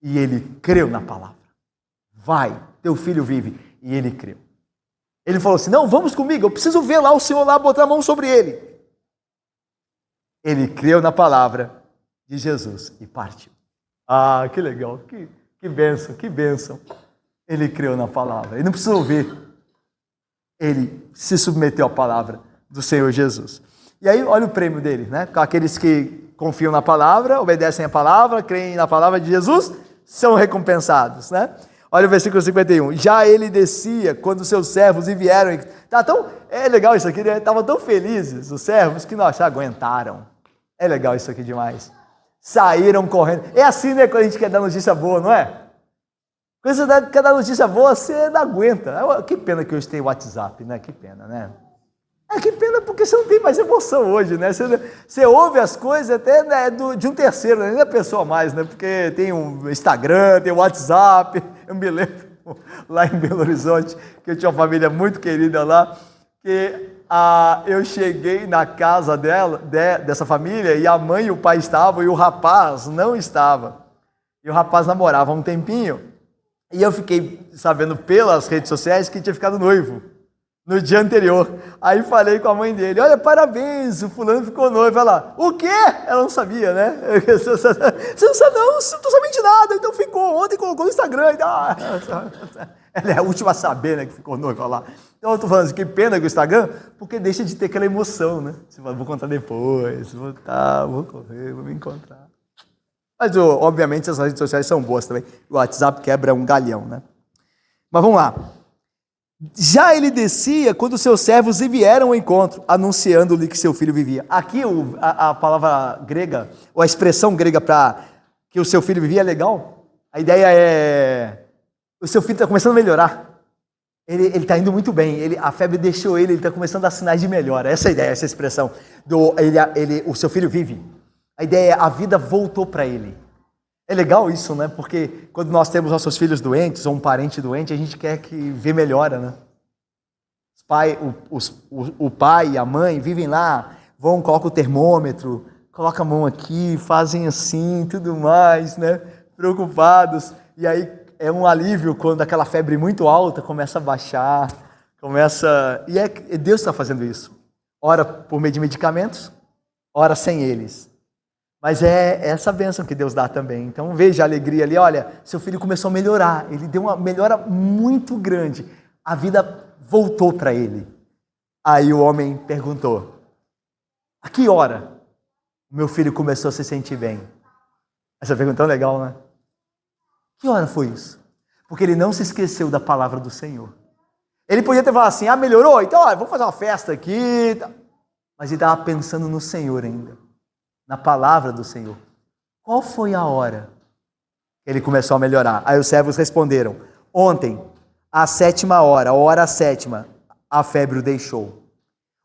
E ele creu na palavra. Vai, teu filho vive. E ele creu. Ele falou assim, não, vamos comigo, eu preciso ver lá o Senhor lá, botar a mão sobre ele. Ele creu na palavra de Jesus e partiu. Ah, que legal, que bênção, que bênção. Ele creu na palavra, ele não precisou ver. Ele se submeteu à palavra do Senhor Jesus. E aí, olha o prêmio dele, né? Aqueles que confiam na palavra, obedecem a palavra, creem na palavra de Jesus, são recompensados, né? Olha o versículo 51. Já ele descia quando seus servos lhe vieram. É legal isso aqui, né? Estavam tão felizes os servos que não aguentaram. É legal isso aqui demais. Saíram correndo. É assim, né? Quando a gente quer dar notícia boa, não é? Quando você quer dar notícia boa, você não aguenta. Que pena que hoje tem WhatsApp, né? Que pena, né? Que pena porque você não tem mais emoção hoje, né? Você ouve as coisas até, né, de um terceiro, nem da pessoa mais, né? Porque tem um Instagram, tem o WhatsApp. Eu me lembro lá em Belo Horizonte, que eu tinha uma família muito querida lá, que eu cheguei na casa dessa família e a mãe e o pai estavam e o rapaz não estava. E o rapaz namorava há um tempinho. E eu fiquei sabendo pelas redes sociais que tinha ficado noivo no dia anterior. Aí falei com a mãe dele, olha, parabéns, o fulano ficou noivo. Ela, o quê? Ela não sabia, né? Você não sabe, não estou sabendo de nada. Então ficou, ontem colocou no Instagram. Então, ela é a última a saber, né, que ficou noiva lá. Então eu estou falando assim, que pena que o Instagram, porque deixa de ter aquela emoção, né? Você fala, vou contar depois, vou correr, vou me encontrar. Mas, obviamente, as redes sociais são boas também. O WhatsApp quebra um galhão, né? Mas vamos lá. Já ele descia quando seus servos lhe vieram ao encontro, anunciando-lhe que seu filho vivia. Aqui a palavra grega, ou a expressão grega para que o seu filho vivia é legal. A ideia é, o seu filho está começando a melhorar. Ele está indo muito bem, a febre deixou ele está começando a dar sinais de melhora. Essa é a ideia, essa expressão. O seu filho vive. A ideia é, a vida voltou para ele. É legal isso, né? Porque quando nós temos nossos filhos doentes, ou um parente doente, a gente quer que vê melhora, né? O pai e a mãe vivem lá, colocam o termômetro, colocam a mão aqui, fazem assim, tudo mais, né? Preocupados. E aí é um alívio quando aquela febre muito alta começa a baixar, E Deus está fazendo isso. Ora por meio de medicamentos, ora sem eles. Mas é essa bênção que Deus dá também. Então veja a alegria ali, olha, seu filho começou a melhorar, ele deu uma melhora muito grande, a vida voltou para ele. Aí o homem perguntou, a que hora o meu filho começou a se sentir bem? Essa pergunta é legal, né? Que hora foi isso? Porque ele não se esqueceu da palavra do Senhor. Ele podia ter falado assim, melhorou? Então, vamos fazer uma festa aqui. Mas ele estava pensando no Senhor ainda. Na palavra do Senhor. Qual foi a hora que ele começou a melhorar? Aí os servos responderam, ontem, à 7ª hora, hora 7ª, a febre o deixou.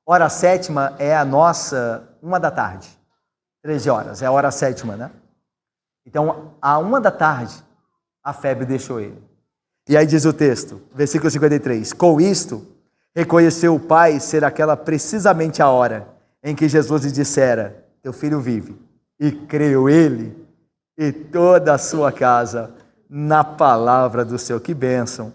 Hora 7ª é a nossa 1h, 13 horas, é a hora 7ª, né? Então, à 1h, a febre deixou ele. E aí diz o texto, versículo 53, com isto, Reconheceu o Pai ser aquela precisamente a hora em que Jesus lhe dissera: teu filho vive. E creu ele e toda a sua casa na palavra do Senhor. Que bênção!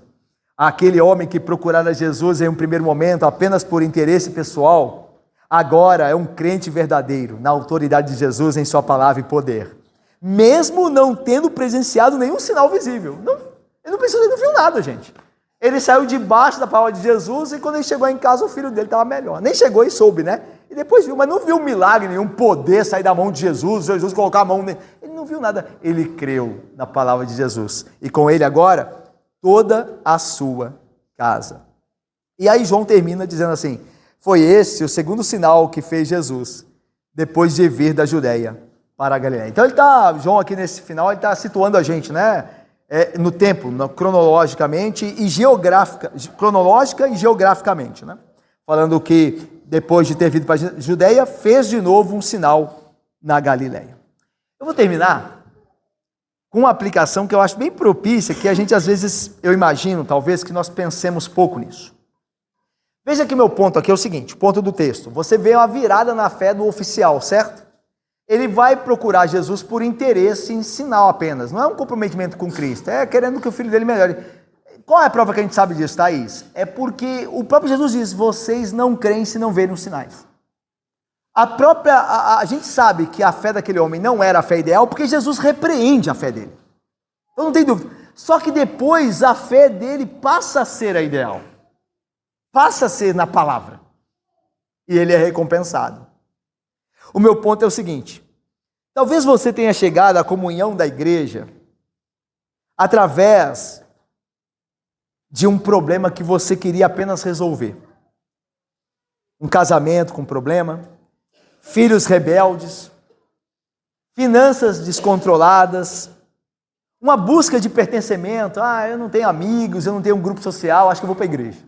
Aquele homem que procurara Jesus em um primeiro momento apenas por interesse pessoal, agora é um crente verdadeiro na autoridade de Jesus em sua palavra e poder, mesmo não tendo presenciado nenhum sinal visível. Ele não viu nada, gente. Ele saiu debaixo da palavra de Jesus e quando ele chegou em casa o filho dele estava melhor. Nem chegou e soube, né? E depois viu, mas não viu um milagre, nenhum poder sair da mão de Jesus, Jesus colocar a mão nele. Ele não viu nada. Ele creu na palavra de Jesus. E com ele agora, toda a sua casa. E aí João termina dizendo assim: foi esse o segundo sinal que fez Jesus, depois de vir da Judeia para a Galileia. Então João aqui nesse final, ele está situando a gente, né? No tempo, cronologicamente e cronológica e geograficamente, né? Falando que depois de ter vindo para a Judeia, fez de novo um sinal na Galileia. Eu vou terminar com uma aplicação que eu acho bem propícia, que a gente às vezes, eu imagino, talvez, que nós pensemos pouco nisso. Veja que meu ponto aqui é o seguinte, o ponto do texto. Você vê uma virada na fé do oficial, certo? Ele vai procurar Jesus por interesse em sinal apenas, não é um comprometimento com Cristo, é querendo que o filho dele melhore. Qual é a prova que a gente sabe disso, Thaís? É porque o próprio Jesus diz: vocês não creem se não verem os sinais. A gente sabe que a fé daquele homem não era a fé ideal, porque Jesus repreende a fé dele. Então não tem dúvida. Só que depois a fé dele passa a ser a ideal. Passa a ser na palavra. E ele é recompensado. O meu ponto é o seguinte: talvez você tenha chegado à comunhão da igreja através de um problema que você queria apenas resolver. Um casamento com problema, filhos rebeldes, finanças descontroladas, uma busca de pertencimento. Eu não tenho amigos, eu não tenho um grupo social, acho que eu vou para a igreja.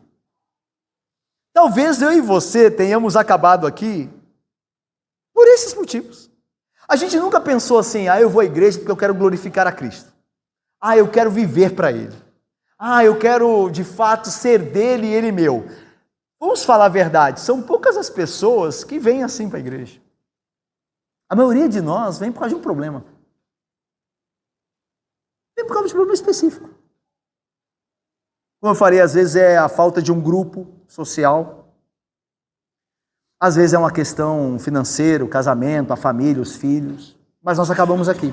Talvez eu e você tenhamos acabado aqui por esses motivos. A gente nunca pensou assim: eu vou à igreja porque eu quero glorificar a Cristo. Eu quero viver para Ele. Eu quero de fato ser dele e ele meu. Vamos falar a verdade, são poucas as pessoas que vêm assim para a igreja. A maioria de nós vem por causa de um problema. Vem por causa de um problema específico. Como eu falei, às vezes é a falta de um grupo social. Às vezes é uma questão financeira, o casamento, a família, os filhos. Mas nós acabamos aqui.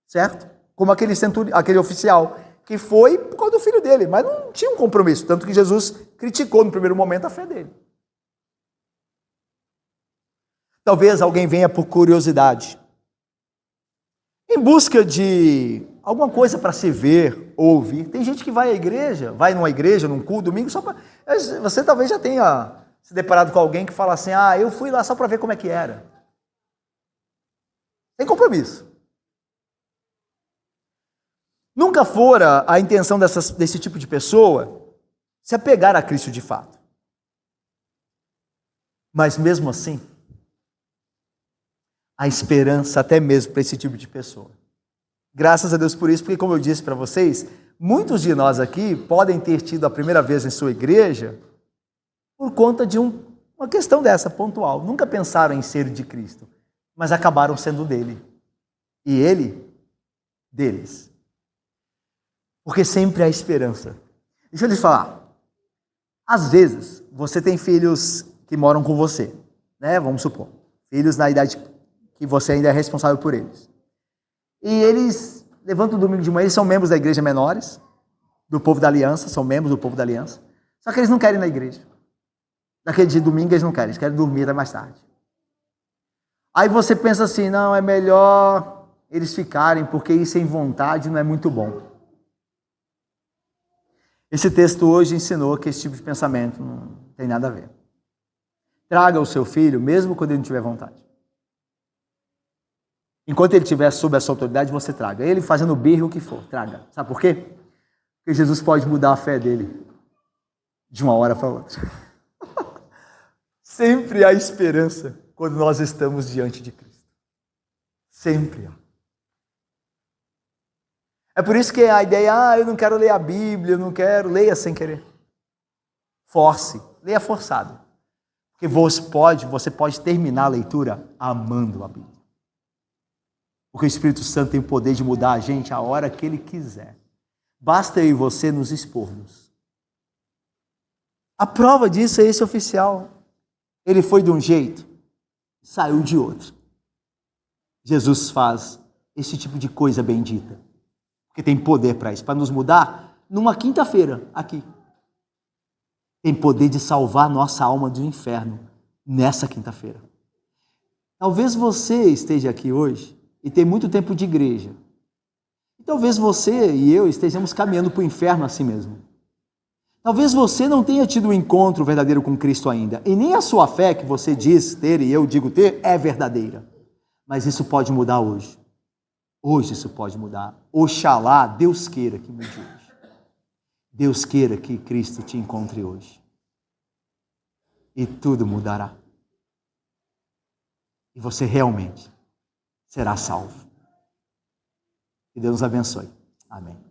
Certo? Como aquele oficial que foi por causa do filho dele, mas não tinha um compromisso, tanto que Jesus criticou no primeiro momento a fé dele. Talvez alguém venha por curiosidade, em busca de alguma coisa para se ver ou ouvir. Tem gente que vai à igreja, vai numa igreja, num culto, domingo, só para... Você talvez já tenha se deparado com alguém que fala assim: eu fui lá só para ver como é que era. Sem compromisso. Nunca fora a intenção desse tipo de pessoa se apegar a Cristo de fato. Mas mesmo assim, há esperança até mesmo para esse tipo de pessoa. Graças a Deus por isso, porque como eu disse para vocês, muitos de nós aqui podem ter tido a primeira vez em sua igreja por conta de uma questão dessa, pontual. Nunca pensaram em ser de Cristo, mas acabaram sendo dele. E ele, deles. Porque sempre há esperança. Deixa eu lhes falar. Às vezes, você tem filhos que moram com você, né? Vamos supor. Filhos na idade que você ainda é responsável por eles. E eles levantam o domingo de manhã, eles são membros da igreja menores, do povo da aliança, são membros do povo da aliança. Só que eles não querem ir na igreja. Naquele dia de domingo eles não querem, eles querem dormir até mais tarde. Aí você pensa assim: não, é melhor eles ficarem, porque ir sem vontade não é muito bom. Esse texto hoje ensinou que esse tipo de pensamento não tem nada a ver. Traga o seu filho, mesmo quando ele não tiver vontade. Enquanto ele estiver sob a sua autoridade, você traga. Ele fazendo birra, o que for, traga. Sabe por quê? Porque Jesus pode mudar a fé dele de uma hora para outra. Sempre há esperança quando nós estamos diante de Cristo. Sempre há. É por isso que a ideia: eu não quero ler a Bíblia, eu não quero, leia sem querer. force, leia forçado. Porque você pode terminar a leitura amando a Bíblia. Porque o Espírito Santo tem o poder de mudar a gente a hora que Ele quiser. Basta eu e você nos expormos. A prova disso é esse oficial. Ele foi de um jeito, saiu de outro. Jesus faz esse tipo de coisa bendita. Porque tem poder para isso, para nos mudar numa quinta-feira, aqui. Tem poder de salvar nossa alma do inferno nessa quinta-feira. Talvez você esteja aqui hoje e tem muito tempo de igreja. E talvez você e eu estejamos caminhando para o inferno assim mesmo. Talvez você não tenha tido um encontro verdadeiro com Cristo ainda. E nem a sua fé que você diz ter e eu digo ter é verdadeira. Mas isso pode mudar hoje. Hoje isso pode mudar. Oxalá, Deus queira que mude hoje. Deus queira que Cristo te encontre hoje. E tudo mudará. E você realmente será salvo. Que Deus nos abençoe. Amém.